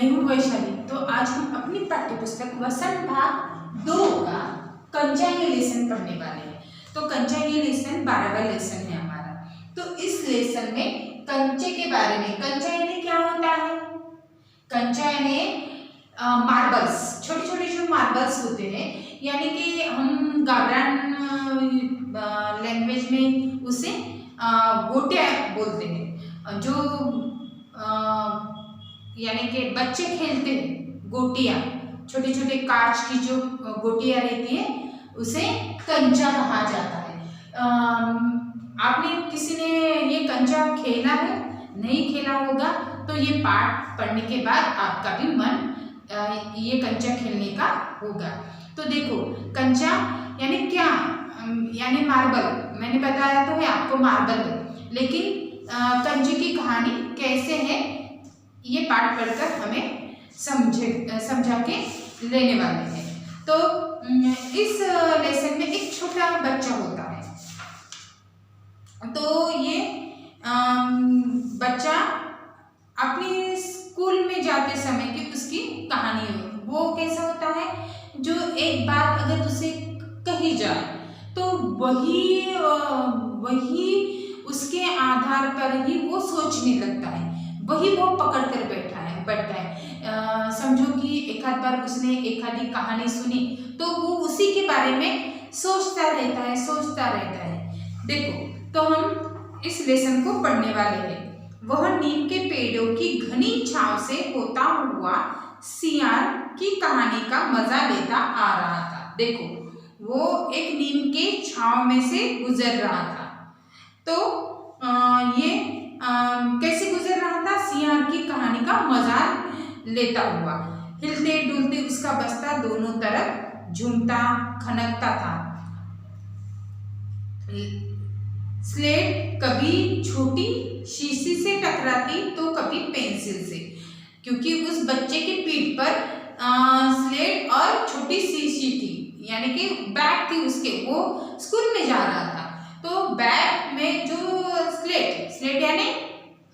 मैं हूँ वैशाली। तो आज हम अपनी पाठ्य पुस्तक वसंत भाग 2 का कंचा ये लेसन पढ़ने वाले हैं। तो कंचा ये लेसन 12वां लेसन है हमारा। तो इस लेसन में कंचे के बारे में, कंचा यानी क्या होता है? कंचा यानी मार्बल्स, छोटे छोटे जो मार्बल्स होते हैं, यानी कि हम गावरान लैंग्वेज में उसे गोटिया बोलते हैं। जो यानी कि बच्चे खेलते हैं गोटियां, छोटे छोटे कांच की जो गोटियां रहती है उसे कंचा कहा जाता है। आपने किसी ने ये कंचा खेला है? नहीं खेला होगा तो ये पाठ पढ़ने के बाद आपका भी मन ये कंचा खेलने का होगा। तो देखो, कंचा यानी क्या? यानी मार्बल। मैंने बताया तो है आपको मार्बल है, लेकिन कंचे की कहानी कैसे है ये पाठ पढ़कर हमें समझा के लेने वाले हैं। तो इस लेसन में एक छोटा बच्चा होता है। तो ये बच्चा अपनी स्कूल में जाते समय की उसकी कहानी है। वो कैसा होता है? जो एक बात अगर उसे कही जाए तो वही उसके आधार पर ही वो सोचने लगता है, वही वो पकड़ कर बैठता है। समझो कि एक आध बार उसने एक आधी कहानी सुनी तो वो उसी के बारे में सोचता रहता है। देखो, तो हम इस लेसन को पढ़ने वाले हैं। वह नीम के पेड़ों की घनी छांव से होता हुआ सियार की कहानी का मजा लेता आ रहा था। देखो, वो एक नीम के छांव में से गुजर रहा था। तो ये कैसे गुजर रहा था? सियार की कहानी का मजा लेता हुआ। हिलते डुलते उसका बस्ता दोनों तरफ झूमता खनकता था। स्लेट कभी छोटी शीशी से टकराती तो कभी पेंसिल से, क्योंकि उस बच्चे की पीठ पर स्लेट और छोटी शीशी थी, यानी कि बैग थी उसके। वो स्कूल में जा रहा था तो बैग में जो स्लेट यानी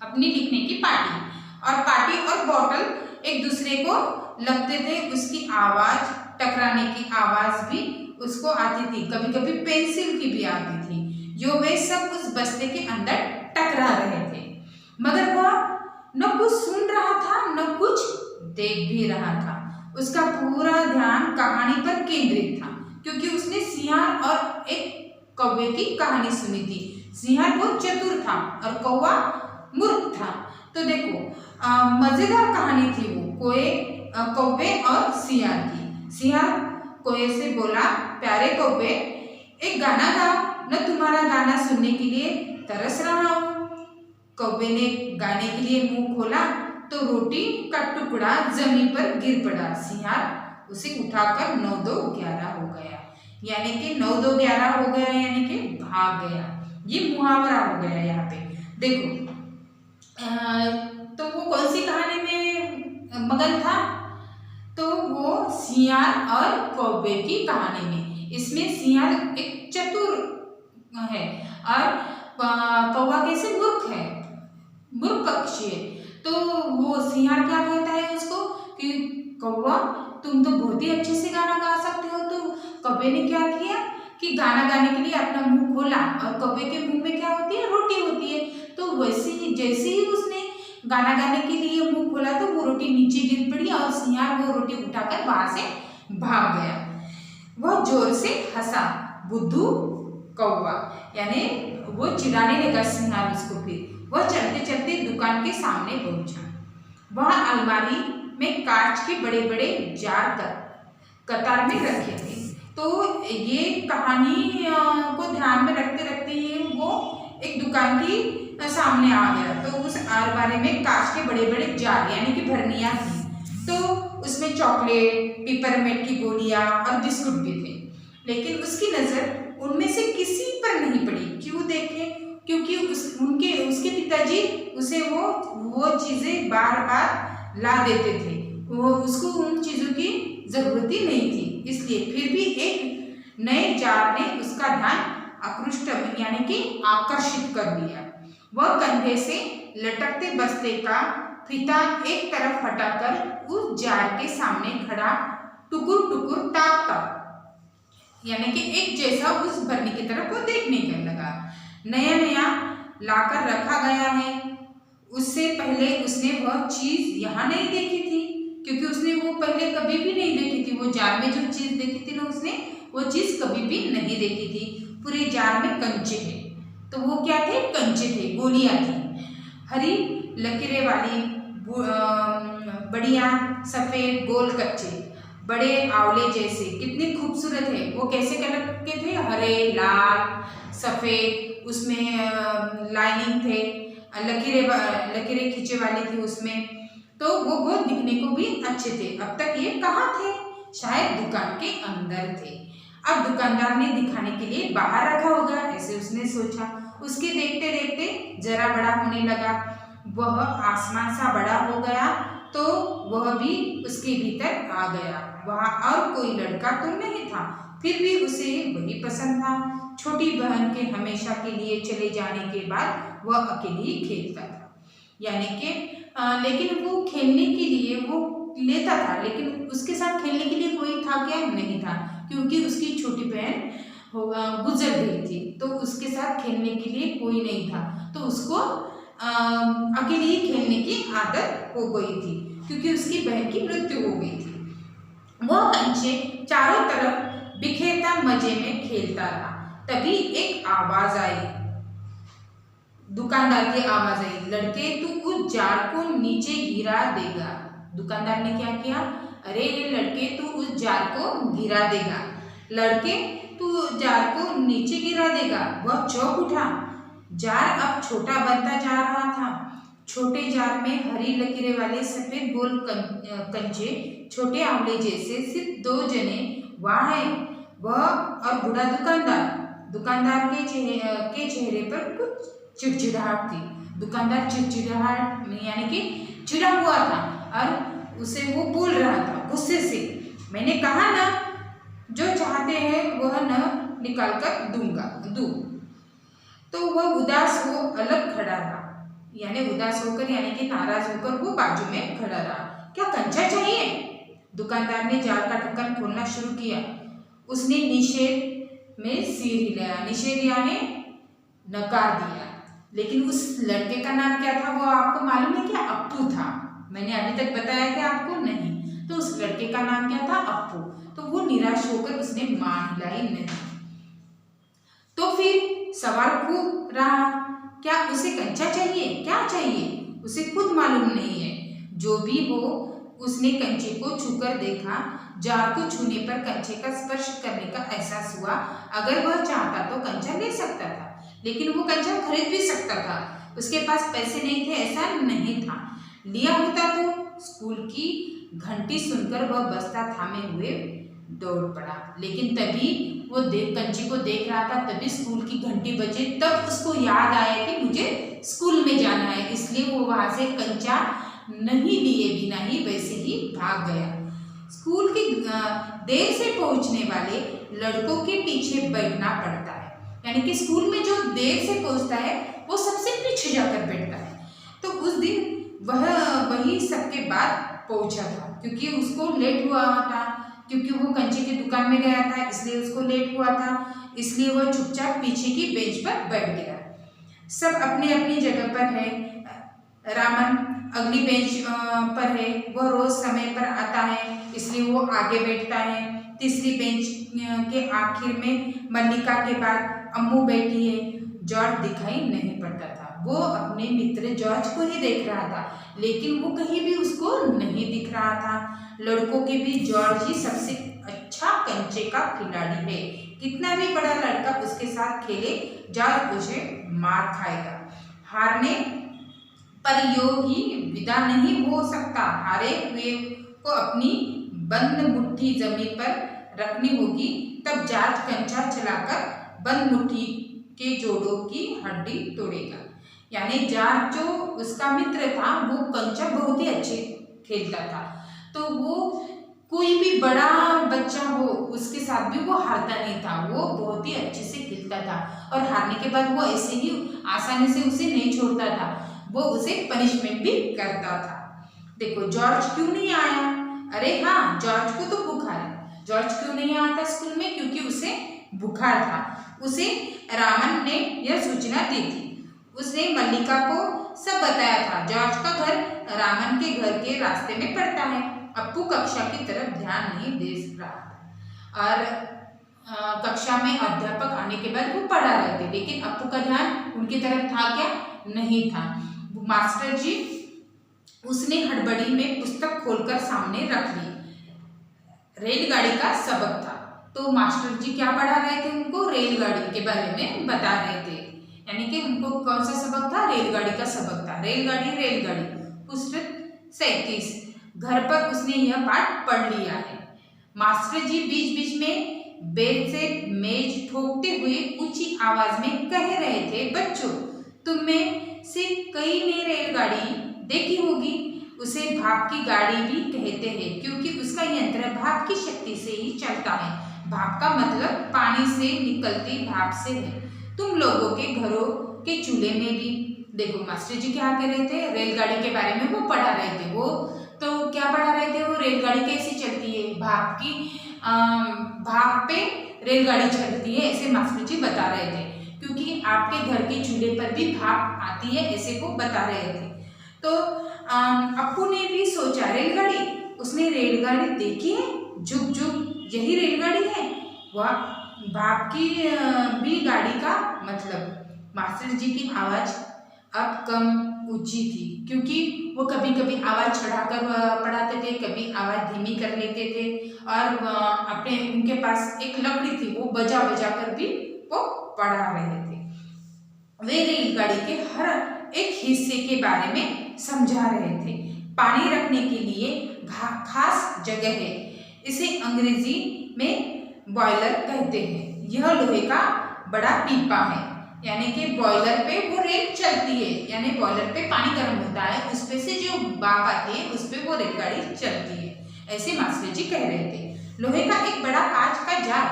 अपनी लिखने की पाटी और बॉटल एक दूसरे को लगते थे। उसकी आवाज, टकराने की आवाज भी उसको आती थी। कभी कभी पेंसिल की भी आती थी, जो वे सब उस बस्ते के अंदर टकरा रहे थे। मगर वह न कुछ सुन रहा था न कुछ देख भी रहा था। उसका पूरा ध्यान कहानी पर केंद्रित था, क्योंकि उसने सियार और एक कौवे की कहानी सुनी थी। सियार बहुत चतुर था और कौवा मूर्ख था। तो देखो, मजेदार कहानी थी वो कौवे और सियार की। सियार कौवे से बोला, प्यारे कौवे, एक गाना गा, न तुम्हारा गाना सुनने के लिए तरस रहा हूँ। कौवे ने गाने के लिए मुंह खोला तो रोटी का टुकड़ा जमीन पर गिर पड़ा। सियार उसे उठाकर 9-2-11 हो गया, यानी कि 9-2-11 हो गया, यानी कि भाग गया। ये मुहावरा हो गया यहाँ पे। देखो, तो वो कौन सी कहानी में मगन था? तो वो सियार और कौवे की कहानी में। इसमें सियार एक चतुर है और कौवा कैसे मूर्ख पक्षी है। तो वो सियार क्या कहता है उसको कि कौवा, तुम तो बहुत ही अच्छे से गाना गा सकते हो। तो कौवे ने क्या किया कि गाना गाने के लिए अपना मुंह खोला, और कौवे के मुंह में क्या होती है? रोटी होती है। तो वैसे जैसे ही उसने गाना गाने के लिए मुंह खोला तो वो रोटी नीचे गिर पड़ी और सियार वो रोटी उठाकर वहां से भाग गया। वह जोर से हंसा, बुद्धू कौवा, यानी वो चिढ़ाने लगा सियार उसको। फिर वह चलते चलते दुकान के सामने पहुंचा। वहां अलमारी में कांच के बड़े बड़े जार कतार में रखे थे। तो ये कहानी को ध्यान में रखते रखते ही वो एक दुकान की सामने आ गया। तो उस अलमारी में कांच के बड़े बड़े जार, यानी कि भरनियां थी। तो उसमें चॉकलेट, पिपरमेंट की गोलियां और बिस्कुट भी थे, लेकिन उसकी नजर उनमें से किसी पर नहीं पड़ी। क्यों देखे? क्योंकि उसके पिताजी उसे वो चीजें बार बार ला देते थे। वो उसको उन चीजों की जरूरत ही नहीं थी, इसलिए। फिर भी एक नए जार ने उसका ध्यान आकृष्ट, यानी कि आकर्षित कर दिया। वह कंधे से लटकते बस्ते का फीता एक तरफ हटाकर उस जार के सामने खड़ा टुकुर टुकुर ताकता, यानी कि एक जैसा उस भरनी की तरफ वो देखने के लगा। नया नया लाकर रखा गया है, उससे पहले उसने वह चीज यहाँ नहीं देखी थी, क्योंकि उसने वो पहले कभी भी नहीं देखी थी। वो जार में जो चीज देखी थी ना, उसने वो चीज कभी भी नहीं देखी थी। पूरे जार में कंचे थे, तो वो क्या थे? कंचे थे, गोलियां थी। हरी लकीरें वाली बढ़िया सफेद गोल कच्चे, बड़े आंवले जैसे, कितने खूबसूरत है। वो कैसे कलर के थे? हरे, लाल, सफेद, उसमें लाइनिंग थे, लकीरें खींचे वाली थी उसमें, तो वो बहुत दिखने को भी अच्छे थे। अब तक ये कहाँ थे? शायद दुकान के अंदर थे। अब दुकानदार ने दिखाने के लिए बाहर रखा होगा, ऐसे उसने सोचा। उसके देखते देखते जरा बड़ा होने लगा, वह आसमान सा बड़ा हो गया, तो वह भी उसके भीतर आ गया। वहाँ और कोई लड़का तो नहीं था, फिर भी उसे वही पसंद था। छोटी बहन के हमेशा के लिए चले जाने के बाद वह अकेले ही खेलता था, यानी कि लेकिन वो खेलने के लिए वो लेता था, लेकिन उसके साथ खेलने के लिए कोई था क्या? नहीं था, क्योंकि उसकी छोटी बहन गुजर गई थी, तो उसके साथ खेलने के लिए कोई नहीं था। तो उसको अकेले ही खेलने की आदत हो गई थी, क्योंकि उसकी बहन की मृत्यु हो गई थी। वह कंचे चारों तरफ बिखेरता मजे में खेलता रहा। तभी एक आवाज आई, दुकानदार की आवाज आई, लड़के तू उस जार को नीचे गिरा देगा। दुकानदार ने क्या किया? अरे लड़के तू उस जार को गिरा देगा, लड़के तू जार को नीचे गिरा देगा। वह चौंक उठा। जार अब छोटा बनता जा रहा था। छोटे जार में हरी लकीरें वाले सफेद गोल कंचे, छोटे आंवले जैसे, सिर्फ 2 जने वहाँ है, वह और बूढ़ा दुकानदार। दुकानदार के चेहरे पर कुछ चिड़चिड़ाहट थी। दुकानदार चिड़चिड़ाहट यानी कि चिढ़ा हुआ था, और उसे वो बोल रहा था गुस्से से, मैंने कहा ना, जो चाहते हैं वह न निकाल कर दूँ। तो वह उदास हो अलग खड़ा रहा, यानी उदास होकर, यानी कि नाराज होकर वो बाजू में खड़ा रहा। क्या कंचा चाहिए? दुकानदार ने जार का ढक्कन खोलना शुरू किया। उसने निषेध में सिर हिलाया, निषेध यानी नकार दिया। लेकिन उस लड़के का नाम क्या था? वो आपको मालूम है क्या? अप्पू था। मैंने अभी तक बताया कि आपको नहीं, तो उस लड़के का नाम क्या था? अप्पू। तो वो निराश होकर उसने मान हिलाई नहीं। तो फिर सवाल खूब रहा, क्या उसे कंचा चाहिए? क्या चाहिए उसे खुद मालूम नहीं है। जो भी हो, उसने कंचे को छूकर देखा। जार को छूने पर कंचे का स्पर्श करने का एहसास हुआ। अगर वह चाहता तो कंचा ले सकता था, लेकिन वो कंचा खरीद भी सकता था। उसके पास पैसे नहीं थे ऐसा नहीं था। लिया होता तो स्कूल की घंटी सुनकर वह बस्ता थामे हुए दौड़ पड़ा। लेकिन तभी वो कंचे को देख रहा था, तभी स्कूल की घंटी बजे, तब उसको याद आया कि मुझे स्कूल में जाना है, इसलिए वो वहां से कंचा नहीं लिए बिना ही वैसे ही भाग गया। स्कूल की देर से पहुंचने वाले लड़कों के पीछे बैठना पड़ता है, यानी कि स्कूल में जो देर से पहुंचता है वो सबसे पीछे जाकर बैठता है। तो उस दिन वह वही सबके बाद पहुंचा था, क्योंकि उसको लेट हुआ था, क्योंकि वो कंचे की दुकान में गया था, इसलिए उसको लेट हुआ था। इसलिए वह चुपचाप पीछे की बेंच पर बैठ गया। सब अपनी अपनी जगह पर है। रामन अगली बेंच पर है, वह रोज समय पर आता है, इसलिए वो आगे बैठता है। तीसरी बेंच के आखिर में मल्लिका के बाद अम्मू बैठी है। जॉर्ज दिखाई नहीं पड़ता था, वो अपने मित्र जॉर्ज को ही देख रहा था, लेकिन वो कहीं भी उसको नहीं दिख रहा था। लड़कों के भी जॉर्ज ही सबसे अच्छा कंचे का खिलाड़ी है। कितना भी बड़ा लड़का उसके साथ खेले, जॉर्ज उसे मार खाएगा। हारने पर यो ही विदा नहीं हो सकता। हारे हुए को अपनी बंद मुट्ठी जमीन पर रखनी होगी, तब जॉर्ज कंचा चलाकर बंद मुट्ठी के जोड़ों की हड्डी तोड़ेगा। यानी जॉर्ज जो उसका मित्र था वो कंचा बहुत ही अच्छे खेलता था, तो वो कोई भी बड़ा बच्चा हो उसके साथ भी वो हारता नहीं था, वो बहुत ही अच्छे से खेलता था। और हारने के बाद वो ऐसे ही आसानी से उसे नहीं छोड़ता था, वो उसे पनिशमेंट भी करता था। देखो जॉर्ज क्यों नहीं आया? अरे हाँ, जॉर्ज को तो बुखार है। जॉर्ज क्यों नहीं आया था स्कूल में? क्योंकि उसे बुखार था। उसे रामन ने यह सूचना दी थी। उसने मल्लिका को सब बताया था। जॉर्ज का घर रामन के घर के रास्ते में पड़ता है। अप्पू कक्षा की तरफ ध्यान नहीं दे रहा था और कक्षा में अध्यापक आने के बाद वो पढ़ा रहे थे, लेकिन अप्पू का ध्यान उनकी तरफ था क्या? नहीं था। मास्टर जी उसने हड़बड़ी में पुस्तक खोलकर सामने रख ली। रेलगाड़ी का सबक था। तो मास्टर जी क्या पढ़ा रहे थे? उनको रेलगाड़ी के बारे में बता रहे थे। यानी कि उनको कौन सा सबक था? रेलगाड़ी का सबक था। रेलगाड़ी रेलगाड़ी पुस्तक 37। घर पर उसने यह पाठ पढ़ लिया है। मास्टर जी बीच बीच में बेंच से मेज ठोकते हुए ऊंची आवाज में कह रहे थे, बच्चों तुम में से कई ने रेलगाड़ी देखी होगी। उसे भाप की गाड़ी भी कहते हैं क्योंकि उसका यंत्र भाप की शक्ति से ही चलता है। भाप का मतलब पानी से निकलती भाप से है। तुम लोगों के घरों के चूल्हे में भी देखो। मास्टर जी क्या कह रहे थे? रेलगाड़ी के बारे में वो पढ़ा रहे थे। वो तो क्या पढ़ा रहे थे? वो रेलगाड़ी कैसी चलती है, भाप की भाप पे रेलगाड़ी चलती है, ऐसे मास्टर जी बता रहे थे। क्योंकि आपके घर के चूल्हे पर भी भाप आती है, ऐसे वो बता रहे थे। तो अप्पू ने भी सोचा रेलगाड़ी। उसने रेलगाड़ी देखी है, जुग जुग यही रेलगाड़ी है। वह भाप की भी गाड़ी का मतलब। मास्टर जी की आवाज अब कम ऊंची थी क्योंकि वो कभी कभी आवाज चढ़ाकर पढ़ाते थे, कभी आवाज धीमी कर लेते थे और अपने उनके पास एक लकड़ी थी, वो बजा बजा कर भी वो पढ़ा रहे थे। वे रेलगाड़ी के हर एक हिस्से के बारे में समझा रहे थे। पानी रखने के लिए खास जगह है, इसे अंग्रेजी में बॉयलर कहते हैं। यह लोहे का बड़ा पीपा है, यानी कि बॉयलर पे वो रेल चलती है, यानी बॉयलर पे पानी गर्म होता है, उस पे से जो भाप आती है उस पे वो रेलगाड़ी चलती है, ऐसे मास्टर जी कह रहे थे। लोहे का एक बड़ा कांच का जार,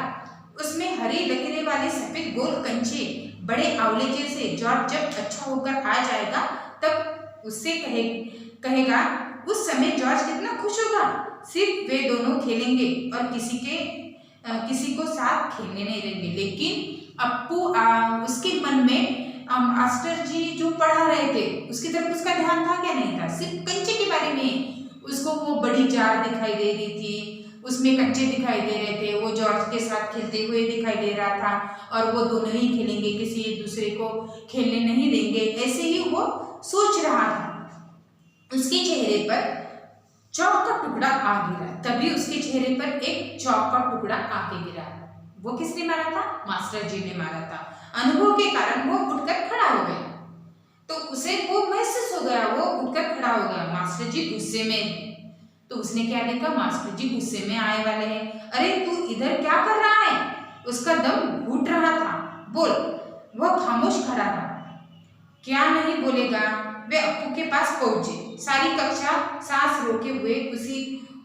उसमें हरी लकीरें वाले सफेद गोल कंचे, बड़े आंवले जैसे। जॉर्ज जब अच्छा होकर आ जाएगा तब उससे कहेगा उस समय जॉर्ज कितना खुश होगा। सिर्फ वे दोनों खेलेंगे और किसी को साथ खेलने नहीं देंगे। लेकिन अप्पू उसके मन में मास्टर जी जो पढ़ा रहे थे उसकी तरफ उसका ध्यान था क्या? नहीं था। सिर्फ कंचे के बारे में उसको वो बड़ी जार दिखाई दे रही थी, उसमें कंचे दिखाई दे रहे थे, वो जॉर्ज के साथ खेलते हुए दिखाई दे रहा था और वो दोनों ही खेलेंगे, किसी एक दूसरे को खेलने नहीं देंगे, ऐसे ही वो सोच रहा था। उसके चेहरे पर चौक का टुकड़ा आ गिरा। तभी उसके चेहरे पर एक चौक का टुकड़ा आके गिरा। वो किसने मारा था? मास्टर जी ने मारा था। अनुभव के कारण वो उठकर खड़ा हो गया, तो उसे वो महसूस हो गया, वो उठकर खड़ा हो गया। मास्टर जी गुस्से में, तो उसने क्या देखा? मास्टर जी गुस्से में आए वाले हैं। अरे तू इधर क्या कर रहा है? उसका दम घुट रहा था। बोल। वह खामोश खड़ा रहा। क्या नहीं बोलेगा? वे अप्पू के पास पहुंचे। सारी कक्षा सांस रोके हुए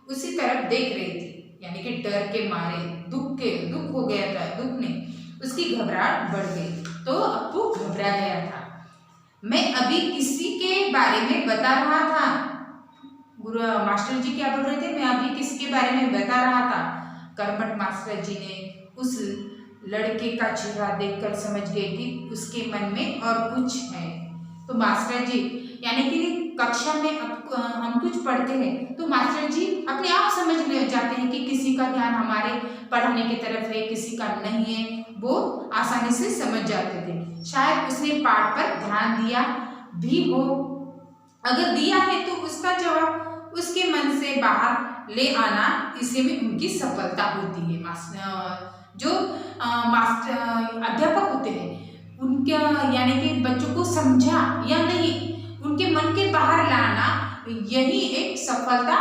उसी तरफ देख रही थी, यानी कि डर के मारे, दुख हो गया था। दुख ने उसकी घबराहट बढ़ गई, तो अप्पू घबरा गया था। मैं अभी किसी के बारे में बता रहा था। मास्टर जी क्या बोल रहे थे? मैं अभी किसके बारे में बता रहा था? कर्मठ मास्टर जी ने उस लड़के का चेहरा देखकर समझ गए कि उसके मन में और कुछ है। तो मास्टर जी, यानी कि कक्षा में हम कुछ पढ़ते हैं तो मास्टर जी अपने आप समझ जाते हैं कि किसी का ध्यान हमारे पढ़ाने की तरफ है, किसी का नहीं है। वो आसानी से समझ जाते थे। शायद उसने पाठ पर ध्यान दिया भी हो। अगर दिया है तो उसका जवाब उसके मन से बाहर ले आना, इसी में उनकी सफलता होती है। जो मास्टर अध्यापक होते हैं उनका, यानी कि बच्चों को समझा या नहीं, उनके मन के बाहर लाना, यही एक सफलता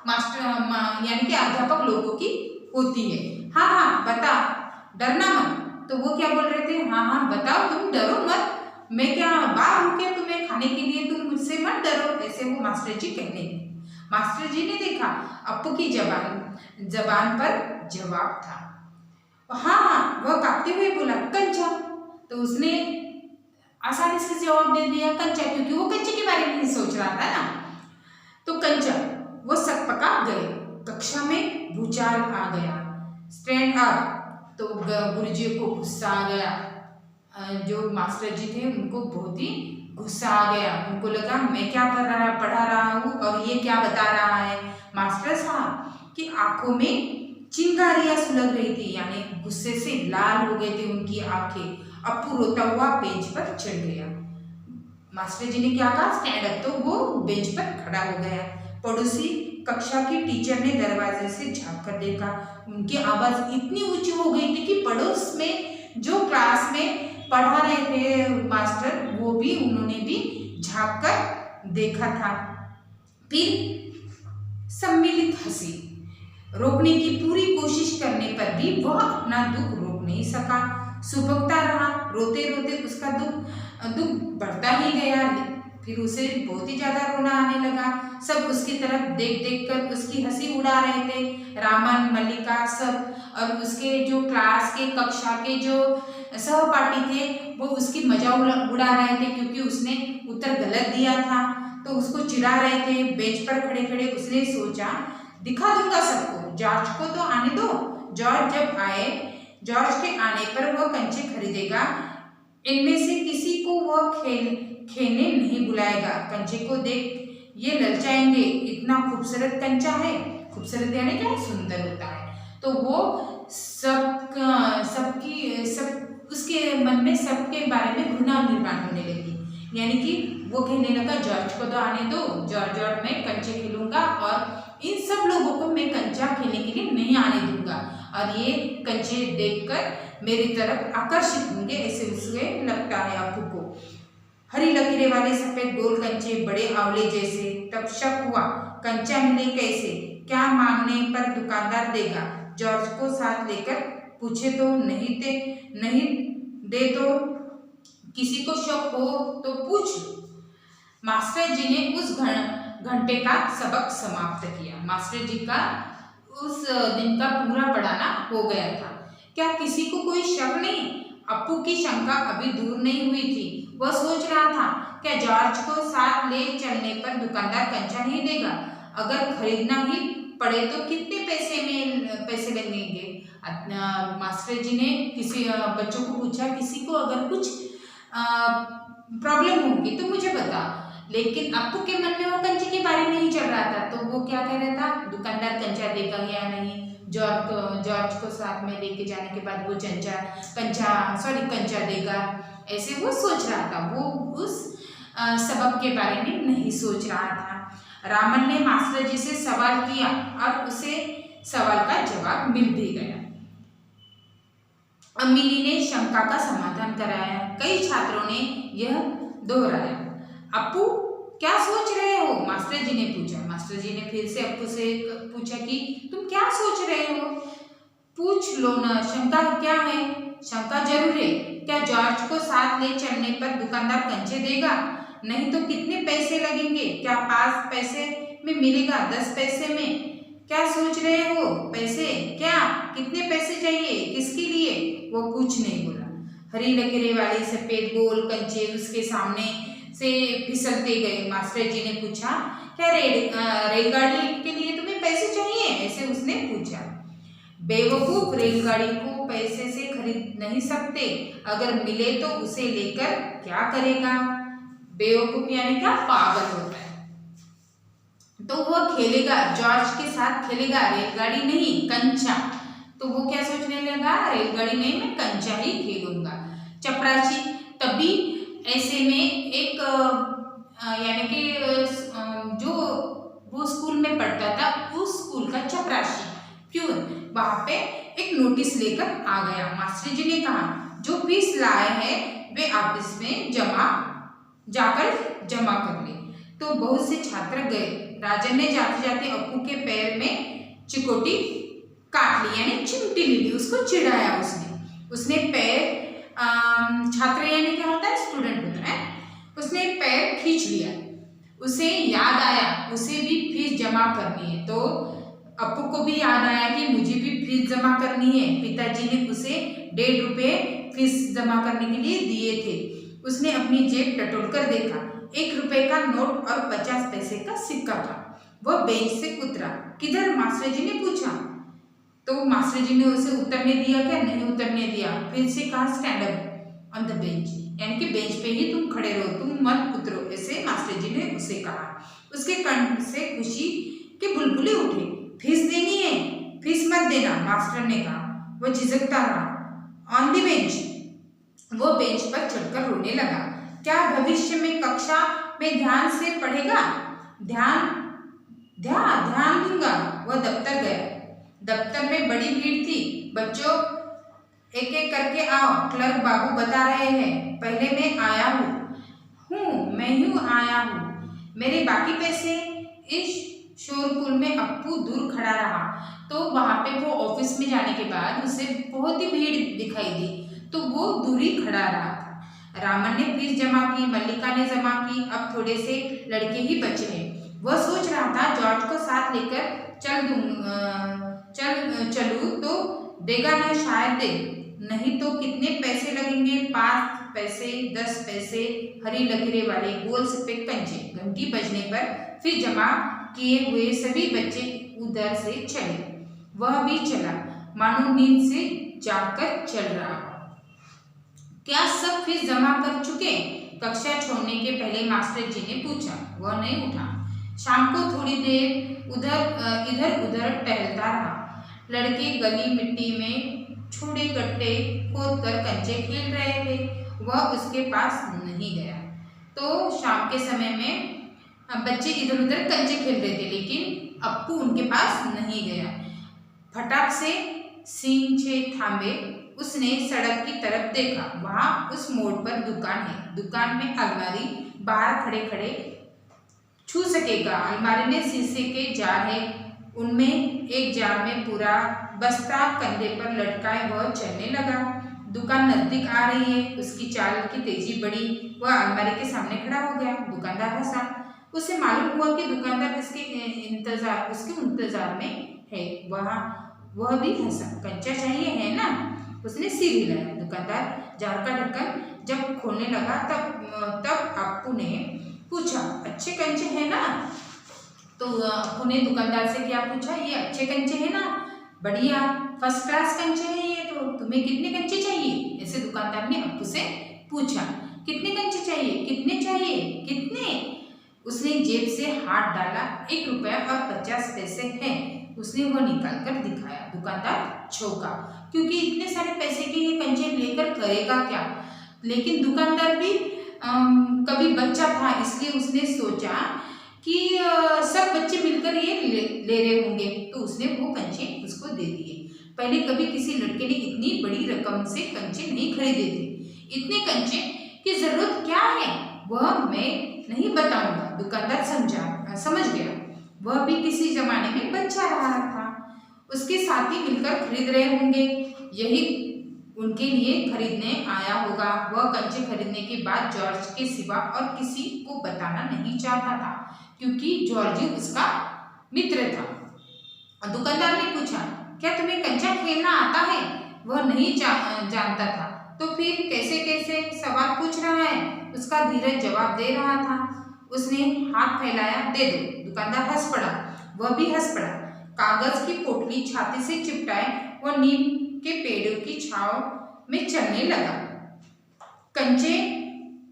मास्टर यानी कि अध्यापक लोगों की होती है। हाँ हाँ बता, डरना मत। तो वो क्या बोल रहे थे? हाँ हाँ बताओ, तुम डरो मत, मैं क्या बाहर हूँ क्या तुम्हें खाने के लिए? तुम मुझसे मत डरो, ऐसे वो मास्टर जी कहने। मास्टर जी ने देखा अप्पू की जबान पर जवाब था। हाँ हाँ, वह कांपते हुए बोला, कंचा। तो उसने आसानी से जवाब दे दिया, कंचा, क्योंकि वो कंचे के बारे में ही सोच रहा था ना। तो कंचा वो सकपका गए। कक्षा में भूचाल आ गया। स्टैंड अप, तो गुरुजी को गुस्सा आ गया। जो मास्टर जी थे उनको बहुत ही गुस्सा आ गया। उनको लगा मैं क्या पढ़ा रहा हूँ और ये क्या बता रहा है। मास्टर साहब की आंखों में चिंगारियां सुलग रही थी, यानी गुस्से से लाल हो गए थे उनकी आंखें। अप्पू रोता हुआ बेंच पर चढ़ गया। मास्टर जी ने क्या कहा, स्टैंड अप, तो वो बेंच पर खड़ा हो गया। पड़ोसी कक्षा की टीचर ने दरवाजे से झांक कर देखा। उनकी आवाज इतनी ऊंची हो गई थी कि पड़ोस में जो क्लास में पढ़ा रहे थे मास्टर, वो भी उन्होंने भी झांक कर देखा था। फिर सम्मिलित हंसी। रोकने की पूरी कोशिश करने पर भी वह अपना दुख रोक नहीं सका। सुबकता रहा। रोते रोते उसका दुख बढ़ता ही गया। फिर उसे बहुत ही ज्यादा रोना आने लगा। सब उसकी तरफ देख देख कर उसकी हंसी उड़ा रहे थे, रामन, मल्लिका सब। और उसके जो क्लास के कक्षा के जो सहपाठी थे वो उसकी मजा उड़ा रहे थे, क्योंकि उसने उत्तर गलत दिया था तो उसको चिढ़ा रहे थे। बेंच पर खड़े खड़े उसने सोचा, दिखा दूंगा सबको, जॉर्ज को तो आने दो। जॉर्ज जब आए, जॉर्ज के आने पर वह कंचे खरीदेगा। इनमें से किसी को वह खेलने नहीं बुलाएगा। कंचे को देख ये ललचाएंगे, इतना खूबसूरत कंचा है। खूबसूरत यानी क्या, सुंदर होता है। तो वो सब उसके मन में सबके बारे में घृणा निर्माण होने लगी। यानी कि वो कहने लगा, जॉर्ज को तो आने दो, जॉर्ज और मैं कंचे खेलूंगा और इन सब लोगों को मैं कंचा खेलने के लिए नहीं आने दूंगा, और ये कंचे देखकर मेरी तरफ आकर्षित होंगे, ऐसे उसे लगता है अप्पू को। हरी लकीरें वाले सफेद गोल कंचे, बड़े आंवले जैसे। तब शक हुआ, कंचा मिले कैसे, क्या मांगने पर दुकानदार देगा। जॉर्ज को साथ लेकर पूछे तो नहीं दे तो किसी को शक हो तो पूछ लो। मास्टर जी ने उस घंटे का सबक समाप्त किया। मास्टर जी का उस दिन का पूरा पढ़ाना हो गया था। क्या किसी को कोई शक नहीं? अप्पू की शंका अभी दूर नहीं हुई थी। वह सोच रहा था, क्या जॉर्ज को साथ ले चलने पर दुकानदार कंचा नहीं देगा? अगर खरीदना ही पड़े तो कितने पैसे लगेंगे? मास्टर जी ने किसी बच्चों को पूछा, किसी को अगर कुछ प्रॉब्लम होगी तो मुझे बता। लेकिन अप्पू के मन में वो कंचे के बारे में नहीं चल रहा था, तो वो क्या कह रहा था, दुकानदार कंचा देगा या नहीं, जॉर्ज को साथ में लेके जाने के बाद वो कंचा देगा, ऐसे वो सोच रहा था। वो उस सबक के बारे में नहीं सोच रहा था। रामन ने मास्टर जी से सवाल किया और उसे सवाल का जवाब मिल भी गया। अम्मीली ने शंका का समाधान कराया। कई छात्रों ने यह दोहराया। अप्पू क्या सोच रहे हो? मास्टर जी ने पूछा। मास्टर जी ने फिर से अप्पू से पूछा कि तुम क्या सोच रहे हो? पूछ लो ना, शंका क्या है? शंका जरूर है। क्या जॉर्ज को साथ ले चलने पर दुकानदार कंचे देगा? नहीं तो कितने पैसे लगेंगे? क्या 5 पैसे में मिलेगा, 10 पैसे में? क्या सोच रहे हो? पैसे क्या? कितने पैसे चाहिए? किसके लिए? वो कुछ नहीं बोला। हरी लकीरें वाले सफेद गोल कंचे उसके सामने से फिसलते गए। मास्टर जी ने पूछा, क्या रेलगाड़ी के लिए तुम्हें पैसे चाहिए? ऐसे उसने पूछा। बेवकूफ, रेलगाड़ी को पैसे से खरीद नहीं सकते, अगर मिले तो उसे लेकर क्या करेगा? बेवकूफ यानी क्या, पागल होता है। तो वह खेलेगा, जॉर्ज के साथ खेलेगा, रेलगाड़ी नहीं कंचा। तो वो क्या सोचने लगा, रेलगाड़ी नहीं, मैं कंचा ही खेलूंगा। चपरासी। तभी ऐसे में एक यानी कि जो वो स्कूल में पढ़ता था, उस स्कूल का चपरासी प्यून वहां पे एक नोटिस लेकर आ गया। मास्टर जी ने कहा, जो फीस लाए हैं वे ऑफिस में जाकर जमा कर ले। तो बहुत से छात्र गए। राजन ने जाते जाते अप्पू के पैर में चिकोटी काट ली, यानी चिमटी ले ली, उसको चिढ़ाया उसने पैर, छात्र यानी क्या होता है, स्टूडेंट होता है, उसने पैर खींच लिया। उसे याद आया उसे भी फीस जमा करनी है। तो अप्पू को भी याद आया कि मुझे भी फीस जमा करनी है। पिताजी ने उसे 1.5 रुपये फीस जमा करने के लिए दिए थे। उसने अपनी जेब टटोल कर देखा। 1 रुपये का नोट और 50 पैसे का सिक्का था। वह बेंच से उतरा। किधर? मास्टर जी ने पूछा। तो मास्टर जी ने उसे उतरने दिया क्या? नहीं उतरने दिया। फिर से कहा stand up on the bench, यानी कि बेंच पे ही तुम खड़े रहो, तुम मत उतरो, ऐसे मास्टर जी ने उसे कहा। उसके कंठ से खुशी के बुलबुले उठे। फीस देनी है? फीस मत देना, मास्टर ने कहा। वह झिझकता रहा। ऑन द बेंच, वो बेंच पर चढ़कर रोने लगा। क्या भविष्य में कक्षा में ध्यान से पढ़ेगा? ध्यान ध्यान दूंगा। वह दफ्तर गया। दफ्तर में बड़ी भीड़ थी। बच्चों, एक एक करके आओ, क्लर्क बाबू बता रहे हैं। पहले मैं आया मैं यूं आया हूँ। मेरे बाकी पैसे? इस शोरगुल में अप्पू दूर खड़ा रहा। तो वहां पे वो ऑफिस में जाने के बाद उसे बहुत ही भीड़ दिखाई दी, तो वो दूर ही खड़ा रहा था। रामन ने फीस जमा की, मल्लिका ने जमा की, अब थोड़े से लड़के ही बचे हैं। वह सोच रहा था जॉर्ज को साथ लेकर चलूं तो देगा ना, शायद दे, नहीं तो कितने पैसे लगेंगे? 5 पैसे, 10 पैसे, हरी लकीरें वाले गोल सफेद पंचे। घंटी बजने पर फिर जमा किए हुए सभी बच्चे उधर से चले। वह भी चला, मानो नींद से जागकर चल रहा। क्या सब फीस जमा कर चुके? कक्षा छोड़ने के पहले मास्टर जी ने पूछा। वह नहीं उठा। शाम को थोड़ी देर इधर उधर टहलता रहा। लड़के गली मिट्टी में छोटे गड्ढे खोद कर कंचे खेल रहे थे। वह उसके पास नहीं गया। तो शाम के समय में बच्चे इधर उधर कंचे खेल रहे थे, लेकिन अप्पू उनके पास नहीं गया। फटाक से सींचे थामे उसने सड़क की तरफ देखा। वहां उस मोड़ पर दुकान है। दुकान में अलमारी, बाहर खड़े खड़े छू सकेगा। अलमारी में शीशे के जार है, उनमें एक जार में पूरा बस्ता कंधे पर लटकाए वह चलने लगा। दुकान नजदीक आ रही है, उसकी चाल की तेजी बढ़ी। वह अलमारी के सामने खड़ा हो गया। दुकानदार हंसा। उसे मालूम हुआ कि दुकानदार उसके इंतजार में है। वह भी हंसा। कंचा चाहिए है ना? उसने सिर हिलाया। दुकानदार जार का ढक्कन जब खोलने लगा तब अप्पू ने पूछा, अच्छे कंचे हैं ना? तो अप्पू ने दुकानदार से क्या पूछा? ये अच्छे कंचे हैं ना? बढ़िया, फर्स्ट क्लास कंचे हैं ये तो। तुम्हें कितने कंचे चाहिए? ऐसे दुकानदार ने अप्पू से पूछा। कितने कंचे चाहिए? कितने चाहिए? कितने? उसने जेब से हाथ डाला। 1 रुपया और 50 पैसे हैं। उसने वो निकाल कर दिखाया। दुकानदार चौंका, क्योंकि इतने सारे पैसे के ये कंचे लेकर करेगा क्या? लेकिन दुकानदार भी कभी बच्चा था, इसलिए उसने सोचा कि सब बच्चे मिलकर ये ले रहे होंगे, तो उसने वो कंचे उसको दे दिए। पहले कभी किसी लड़के ने इतनी बड़ी रकम से कंचे नहीं खरीदे थे। इतने कंचे की जरूरत क्या है वह मैं नहीं बताऊंगा। दुकानदार समझ गया। वह भी किसी जमाने में बच्चा रहा था। उसके साथी मिलकर खरीद रहे होंगे, यही उनके लिए खरीदने आया होगा। वह कंचे खरीदने के बाद जॉर्ज के सिवा और किसी को बताना नहीं चाहता था, क्योंकि जॉर्ज उसका मित्र था। दुकानदार ने पूछा, क्या तुम्हें कंचा खेलना आता है? वह नहीं जानता था। तो फिर कैसे सवाल पूछ रहा है? उसका धीरज जवाब दे रहा था। उसने हाथ फैलाया, दे दो। दुकानदार हंस पड़ा। वह भी हंस पड़ा। कागज की पोटली छाती से चिपटाए वह नीम के पेड़ों की छांव में चलने लगा। कंचे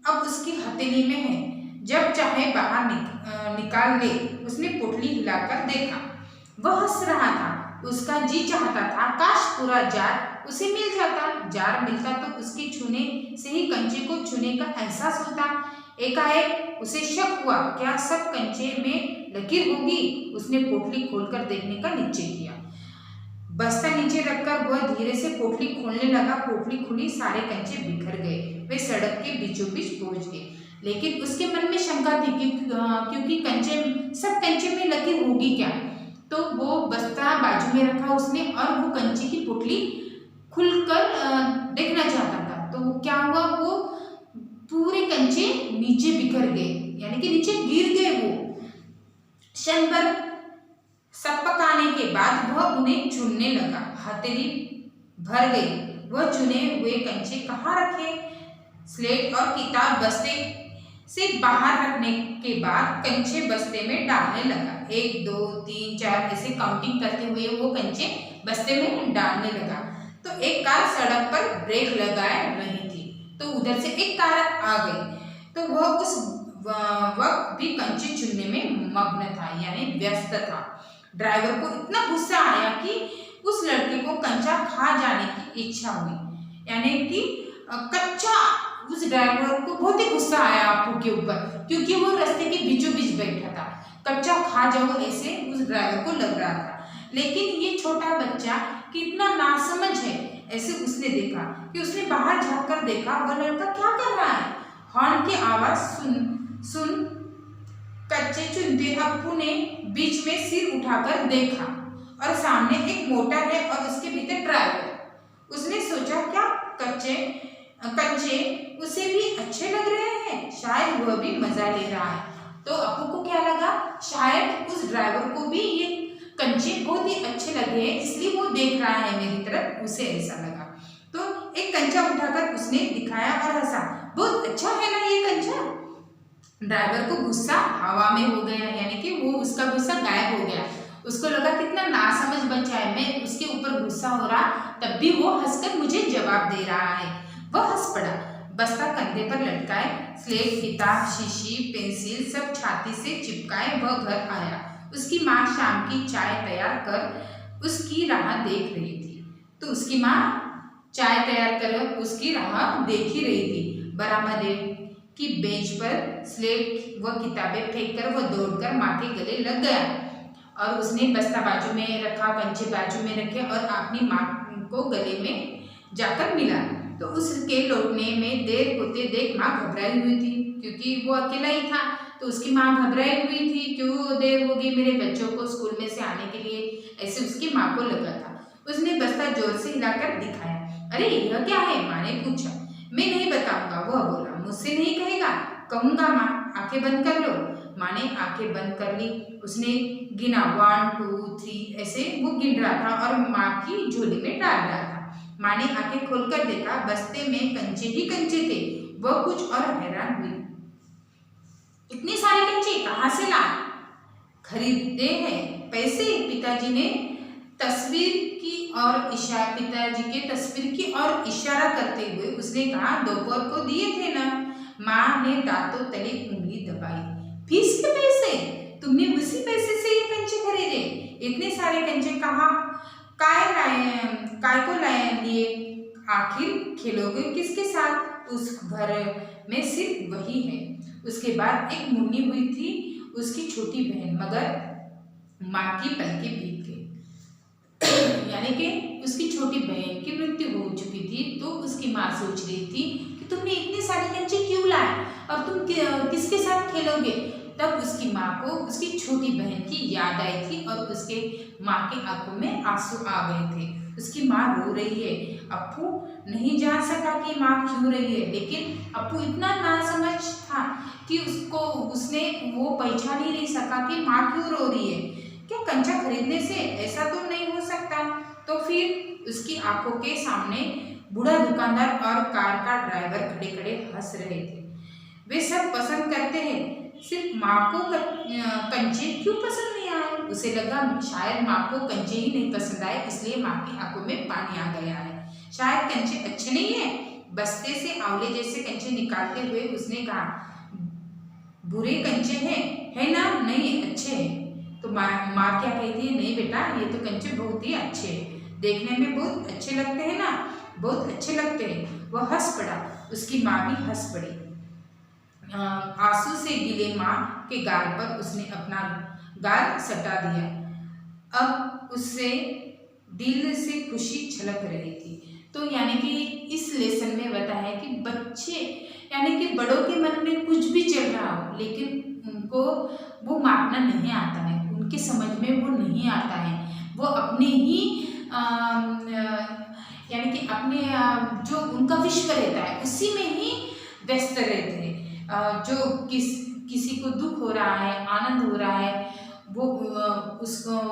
अब उसकी हथेली में है, जब चाहे बाहर निकाल ले। उसने पोटली हिलाकर देखा। वह हंस रहा था। उसका जी चाहता था काश पूरा जार उसे मिल जाता। जार मिलता तो उसके छूने से ही कंचे को छूने का एहसास होता। एकाएक उसे शक हुआ, क्या सब कंचे में लकीर होगी? उसने पोटली खोलकर देखने का निश्चय किया। बस्ता नीचे रखकर वह धीरे से पोटली खोलने लगा। पोटली खुली, सारे कंचे बिखर गए। वे सड़क के बीचों बीच पहुंच गए। लेकिन उसके मन में शंका थी क्योंकि सब कंचे में लकीर होगी क्या? तो वो बस्ता बाजू में रखा उसने और वो कंचे की पोटली खुलकर देखना चाहता था। तो क्या हुआ? वो पूरे कंचे नीचे बिखर गए, यानी कि नीचे गिर गए। वो क्षण भर सपकाने के बाद वह उन्हें चुनने लगा। हथेली भर गई। वह चुने हुए कंचे कहाँ रखे? स्लेट और किताब बस्ते से बाहर रखने के बाद कंचे बस्ते में डालने लगा। 1 2 3 4 ऐसे काउंटिंग करते हुए वो कंचे बस्ते में डालने लगा। तो एक कार सड़क पर ब्रेक लगाए रही थी, तो उधर से एक कार आ गई। तो वह उस वक्त भी कंचे चुनने में मग्न था, यानी व्यस्त था। ड्राइवर को इतना गुस्सा आया कि उस लड़के को कंचा खा जाने की इच्छा हुई, यानी कि कच्चा उस ड्राइवर को बहुत ही गुस्सा आया अप्पू के ऊपर, क्योंकि वो रास्ते के बीचों बीच बैठा था। कच्चा खा जाओ ऐसे उस ड्राइवर को लग रहा था। लेकिन ये छोटा बच्चा कितना नासमझ है, ऐसे उसने देखा कि उसने बाहर झांककर देखा वह लड़का क्या कर रहा है। हॉर्न की आवाज सुन कच्चे चुनते अप्पू ने बीच में सिर उठाकर देखा और सामने एक मोटर है और उसके भीतर ड्राइवर। उसने सोचा क्या कच्चे उसे भी अच्छे लग रहे हैं, शायद वह भी मजा ले रहा है। तो अप्पू को क्या लगा, शायद उस ड्राइवर को भी ये कंचे बहुत ही अच्छे लगे हैं, इसलिए वो देख रहा है मेरी तरफ, उसे ऐसा लगा। तो एक कंचा उठाकर उसने दिखाया और हंसा, बहुत अच्छा है ना ये कंचा। ड्राइवर को गुस्सा हवा में हो गया, यानी कि वो उसका गुस्सा गायब हो गया। उसको लगा कितना नासमझ बच्चा है, मैं उसके ऊपर गुस्सा हो रहा तब भी वो हंसकर मुझे जवाब दे रहा है। वह हंस पड़ा, बस्ता कंधे पर लटकाए, स्लेट, किताब, शीशी, पेंसिल सब छाती से चिपकाए वह घर आया। उसकी माँ शाम की चाय तैयार कर उसकी राह देख रही थी। तो उसकी माँ चाय तैयार कर उसकी राह देख ही रही थी। बरामदे की बेंच पर स्लेट व किताबें फेंककर वह दौड़कर माँ के गले लग गया और उसने बस्ता बाजू में रखा, कंचे बाजू में रखे और अपनी माँ को गले में जाकर मिला। तो उसके लौटने में देर होते देख माँ घबराई हुई थी, क्योंकि वो अकेला ही था। तो उसकी माँ घबराई हुई थी, क्यों देर होगी मेरे बच्चों को स्कूल में से आने के लिए, ऐसे उसकी माँ को लगा था। उसने बस्ता जोर से हिलाकर दिखाया। अरे यह क्या है, माँ ने पूछा। मैं नहीं बताऊंगा, वह बोला। मुझसे नहीं कहेगा? कहूंगा माँ, आंखें बंद कर लो। माँ ने आंखें बंद कर ली। उसने गिना 1 2 3 ऐसे वो गिन रहा था और माँ की झोली में डाल रहा था। माँ ने आंखें खोलकर देखा, बस्ते में कंचे ही कंचे थे। वह कुछ और हैरान हुई, इतने सारे कंचे कहाँ से ला? खरीदे हैं, पैसे? पिताजी के तस्वीर की और इशारा करते हुए उसने कहा, दोपहर को दिए थे ना। माँ ने दांतों तले उंगली दबाई। फीस के पैसे? तुमने उसी पैसे से ये कंचे खरीदे? इतने सारे कंचे काय को लिए? आखिर खेलोगे किसके साथ? उस घर में सिर्फ वही है। उसके बाद एक मुन्नी हुई थी उसकी छोटी बहन, मगर माँ की पलकें बीत गई। यानी कि उसकी छोटी बहन की मृत्यु हो चुकी थी। तो उसकी माँ सोच रही थी कि तुमने इतने सारे कंचे क्यों लाए और तुम किसके साथ खेलोगे। तब उसकी माँ को उसकी छोटी बहन की याद आई थी और उसके माँ के आंखों में आंसू आ गए थे। उसकी माँ रो रही है। अप्पू नहीं जान सका कि माँ क्यों रही है, लेकिन अप्पू इतना नासमझ था कि उसने वो पहचान ही नहीं सका कि माँ क्यों रो रही है। क्या कंचा खरीदने से? ऐसा तो नहीं हो सकता। तो फिर उसकी आंखों के सामने बूढ़ा दुकानदार और कार का ड्राइवर खड़े खड़े हंस रहे थे। वे सब पसंद करते हैं, सिर्फ माँ को कंचे क्यों पसंद नहीं आए? उसे लगा शायद माँ को कंचे ही नहीं पसंद आए, इसलिए माँ की आंखों में पानी आ गया है। शायद कंचे अच्छे नहीं है। बस्ते से आंवले जैसे कंचे निकालते हुए उसने कहा, बुरे कंचे हैं, है ना? नहीं, अच्छे हैं। तो माँ क्या कहती है, नहीं बेटा, ये तो कंचे बहुत ही अच्छे हैं, देखने में बहुत अच्छे लगते हैं ना, बहुत अच्छे लगते हैं। वह हंस पड़ा। उसकी माँ भी हंस पड़ी। आंसू से गीले माँ के गाल पर उसने अपना गाल सटा दिया। अब उससे दिल से खुशी छलक रही थी। तो यानी कि इस लेसन में बताया है कि बच्चे, यानी कि बड़ों के मन में कुछ भी चल रहा हो, लेकिन उनको वो मापना नहीं आता है, उनके समझ में वो नहीं आता है। वो अपने ही यानी कि अपने जो उनका विश्व रहता है उसी में ही व्यस्त रहते हैं। जो किसी को दुख हो रहा है, आनंद हो रहा है, वो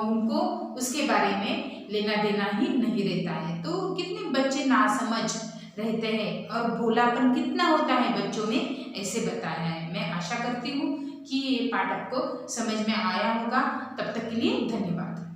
उनको उसके बारे में लेना देना ही नहीं रहता है। तो कितने बच्चे नासमझ रहते हैं और भोलापन कितना होता है बच्चों में, ऐसे बताया है। मैं आशा करती हूँ कि ये पाठ आपको समझ में आया होगा। तब तक के लिए धन्यवाद।